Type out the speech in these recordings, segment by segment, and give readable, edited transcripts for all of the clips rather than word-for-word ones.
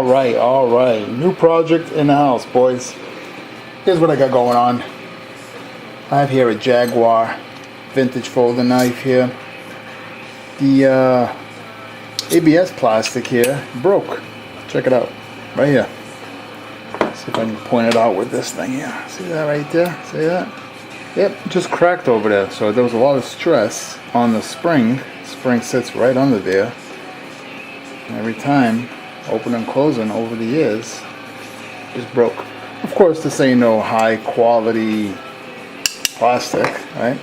All right. New project in the house, boys. Here's what I got going on. I have here a Jaguar vintage folding knife here. The ABS plastic here broke. Check it out. Right here. See if I can point it out with this thing here. See that right there? See that? Yep, just cracked over there. So there was a lot of stress on the spring. Spring sits right under there. And every time, open and closing over the years, just broke. Of course, this ain't no high quality plastic, right?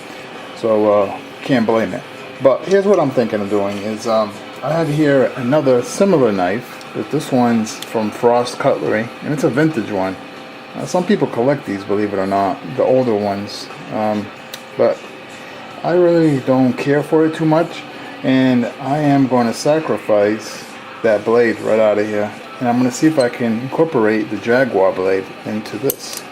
So can't blame it. But here's what I'm thinking of doing is I have here another similar knife, but this one's from Frost Cutlery, and it's a vintage one. Some people collect these, believe it or not, the older ones. But I really don't care for it too much, and I am going to sacrifice that blade right out of here, and I'm going to see if I can incorporate the Jaguar blade into this.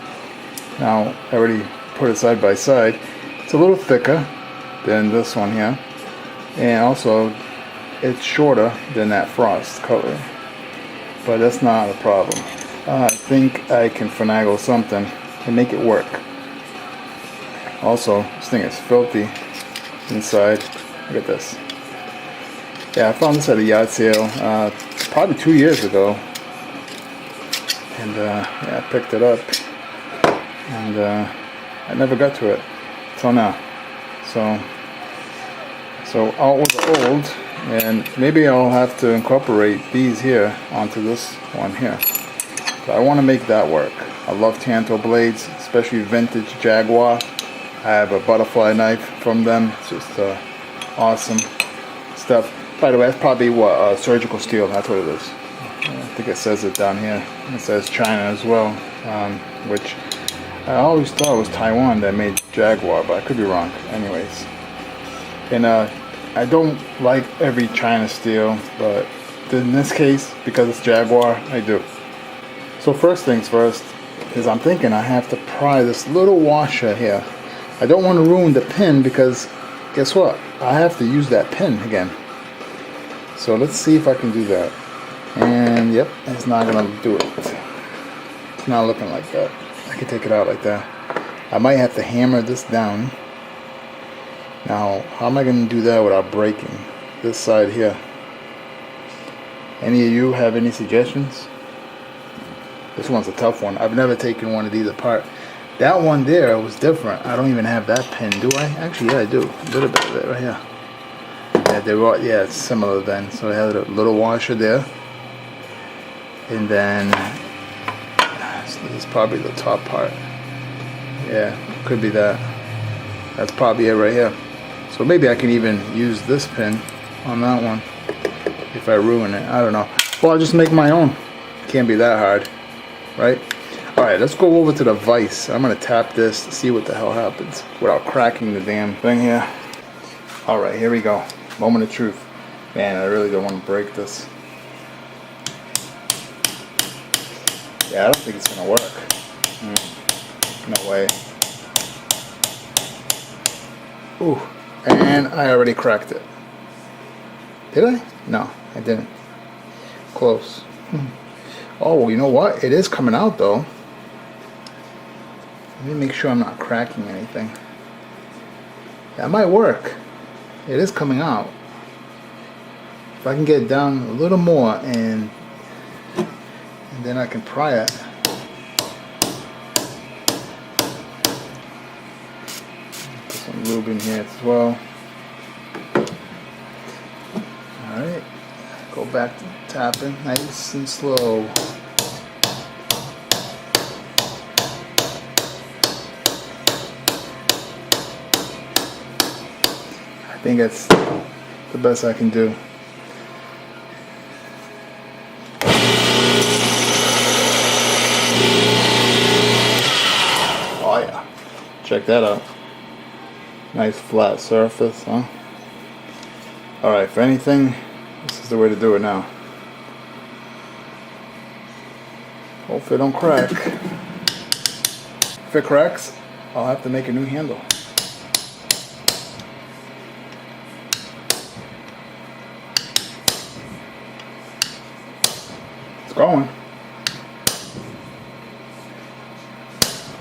Now, I already put it side by side. It's a little thicker than this one here, and also it's shorter than that Frost Cutlery, but that's not a problem. I think I can finagle something and make it work. Also, this thing is filthy inside. Look at this. Yeah, I found this at a yard sale probably 2 years ago, and yeah, I picked it up, and I never got to it till now. So all was old, and maybe I'll have to incorporate these here onto this one here. But I want to make that work. I love Tanto blades, especially vintage Jaguar. I have a butterfly knife from them. It's just awesome stuff. By the way, that's probably what surgical steel. That's what it is. I think it says it down here. It says China as well, which I always thought it was Taiwan that made Jaguar, but I could be wrong. Anyways, and I don't like every China steel, but in this case, because it's Jaguar, I do. So first things first is I'm thinking I have to pry this little washer here. I don't want to ruin the pin because guess what? I have to use that pin again. So let's see if I can do that. And yep, it's not going to do it. It's not looking like that. I can take it out like that. I might have to hammer this down. Now, how am I going to do that without breaking this side here? Any of you have any suggestions? This one's a tough one. I've never taken one of these apart. That one there was different. I don't even have that pin, do I? Actually, yeah, I do. A little bit of it right here. Yeah, they were. Yeah, it's similar then. So I had a little washer there, and then this is probably the top part. Yeah, could be that. That's probably it right here. So maybe I can even use this pin on that one if I ruin it. I don't know. Well, I'll just make my own. Can't be that hard. Right? Alright, let's go over to the vise. I'm going to tap this to see what the hell happens without cracking the damn thing here. Alright, here we go. Moment of truth. Man, I really don't want to break this. Yeah, I don't think it's going to work. No way. Ooh, and I already cracked it. Did I? No, I didn't. Close. Oh, well, you know what? It is coming out, though. Let me make sure I'm not cracking anything. That might work. It is coming out. If I can get it down a little more, and then I can pry it. Put some lube in here as well. Alright. Go back to tapping, nice and slow. I think that's the best I can do. Oh yeah, check that out. Nice flat surface, huh? Alright, if anything, this is the way to do it now. Hopefully it don't crack. If it cracks, I'll have to make a new handle. It's going.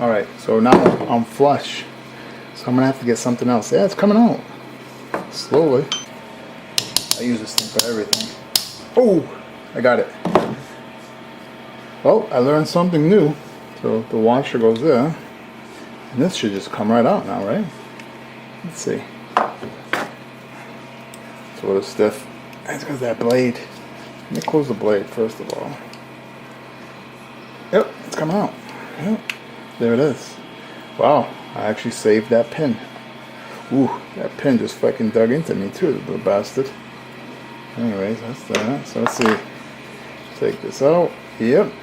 Alright, so now I'm flush. So I'm gonna have to get something else. Yeah, it's coming out. Slowly. I use this thing for everything. Oh! I got it. Well, I learned something new. So the washer goes there. And this should just come right out now, right? Let's see. It's a little stiff. That's because that blade. Let me close the blade first of all. Yep, it's coming out. Yep. There it is. Wow, I actually saved that pin. Ooh, that pin just fucking dug into me too, the little bastard. Anyways, that's that. So let's see. Take this out. Yep.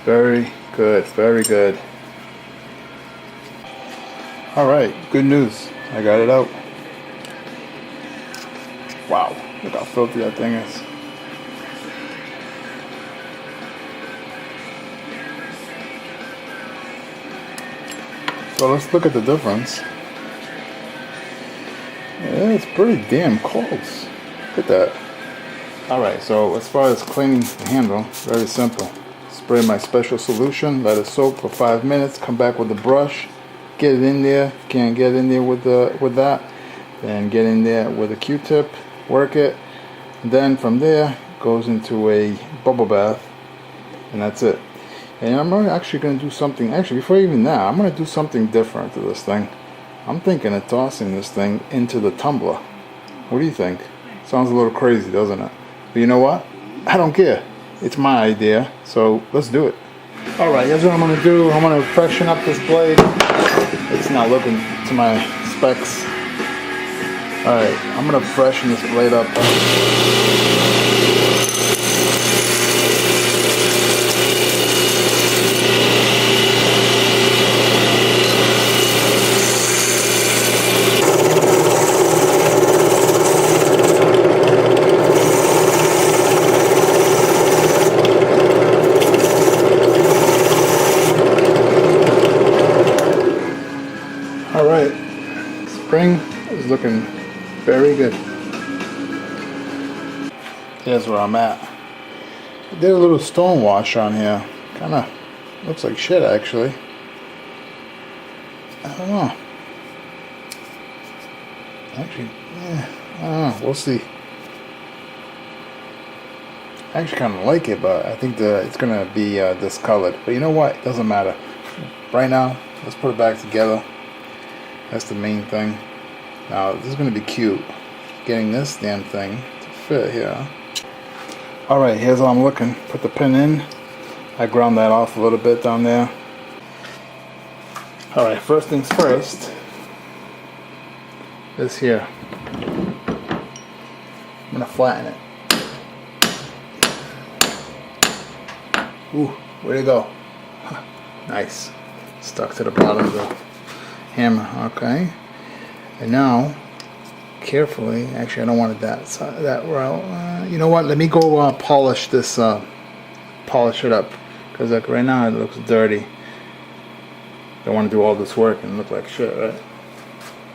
Very good, very good. Alright, good news. I got it out. Wow, look how filthy that thing is. So let's look at the difference. Yeah, it's pretty damn close. Look at that. Alright, so as far as cleaning the handle, very simple. Spray my special solution, let it soak for 5 minutes, come back with the brush, get it in there. If you can't get in there with that, then get in there with a Q-tip, work it, and then from there goes into a bubble bath, and that's it. And I'm actually going to do something, actually before even that, I'm going to do something different to this thing. I'm thinking of tossing this thing into the tumbler. What do you think? Sounds a little crazy, doesn't it? But you know what? I don't care. It's my idea, so let's do it. Alright, here's what I'm going to do. I'm going to freshen up this blade. It's not looking to my specs. Alright, I'm going to freshen this blade up. Alright, spring is looking very good. Here's where I'm at. I did a little stone wash on here. Kinda looks like shit actually. I don't know. Actually, I don't know. We'll see. I actually kind of like it, but I think it's gonna be discolored. But you know what? It doesn't matter. Right now, let's put it back together. That's the main thing. Now, this is going to be cute. Getting this damn thing to fit here. Alright, here's how I'm looking. Put the pin in. I ground that off a little bit down there. Alright, first things first. This here. I'm going to flatten it. Ooh, where'd it go? Huh, nice. Stuck to the bottom of the hammer. Okay, and now carefully, actually I don't want it that route. You know what, let me go polish this, polish it up, because like right now it looks dirty. Don't want to do all this work and look like shit, right?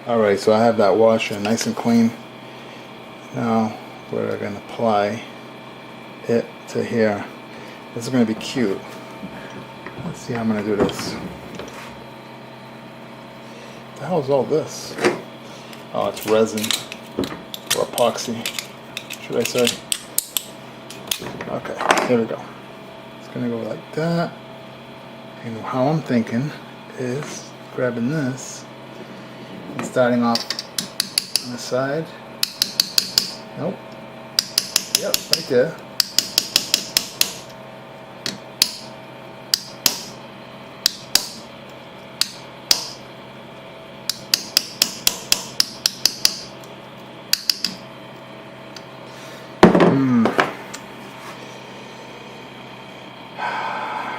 Alright, so I have that washer nice and clean. Now we're going to apply it to here. This is going to be cute. Let's see how I'm going to do this. What the hell is all this? Oh, it's resin or epoxy, should I say? Okay, there we go. It's gonna go like that. And how I'm thinking is grabbing this and starting off on the side. Nope. Yep, right there.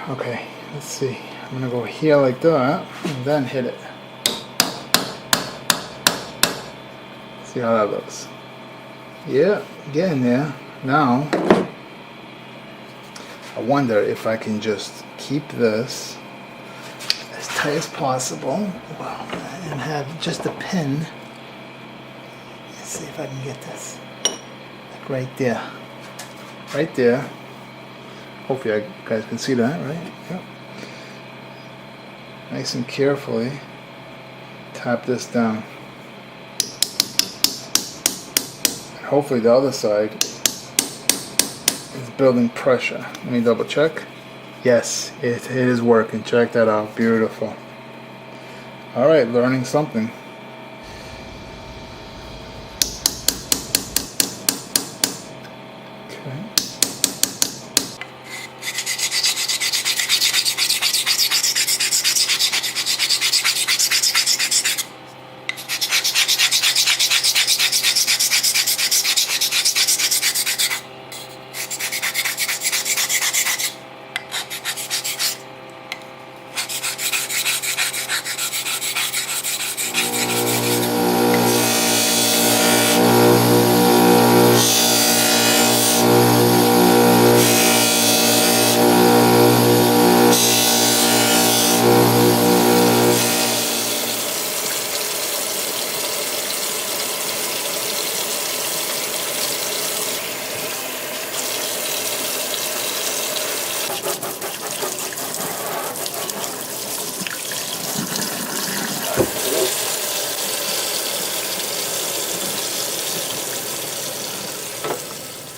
Okay, let's see. I'm gonna go here like that and then hit it. See how that looks. Yeah, getting there. Now, I wonder if I can just keep this as tight as possible and have just a pin. Let's see if I can get this. Like right there. Right there. Hopefully you guys can see that, right? Yep. Nice and carefully tap this down. And hopefully the other side is building pressure. Let me double check. Yes, it is working. Check that out. Beautiful. Alright, learning something. Okay.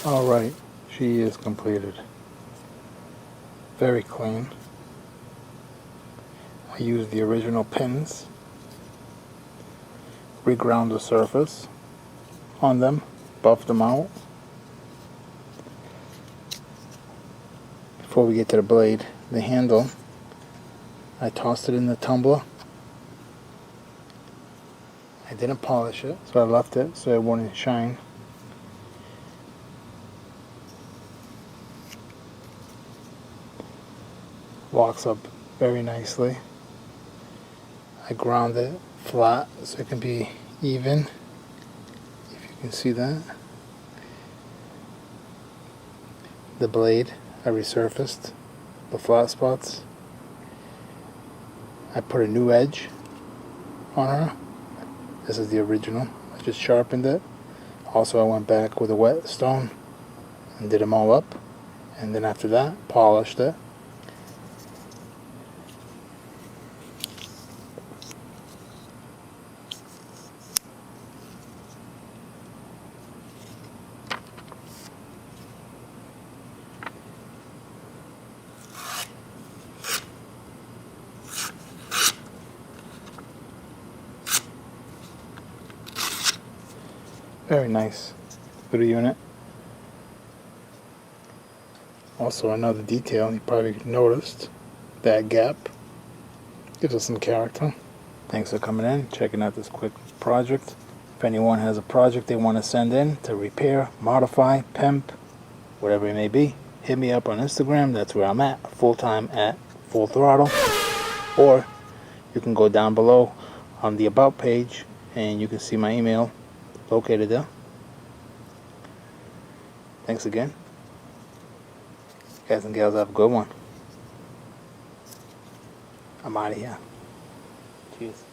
Alright, she is completed. Very clean. I used the original pins, reground the surface on them, buffed them out. Before we get to the blade, the handle, I tossed it in the tumbler. I didn't polish it, so I left it so it wouldn't shine. Locks up very nicely. I ground it flat so it can be even, if you can see that. The blade, I resurfaced the flat spots. I put a new edge on her. This is the original. I just sharpened it. Also, I went back with a whetstone and did them all up. And then after that, polished it. Very nice little unit. Also, another detail you probably noticed, that gap gives us some character. Thanks for coming in, checking out this quick project. If anyone has a project they want to send in to repair, modify, pimp, whatever it may be, hit me up on Instagram. That's where I'm at, full-time at Full Throttle. Or you can go down below on the About page and you can see my email located there. Thanks again. Guys and gals, have a good one. I'm out of here. Cheers.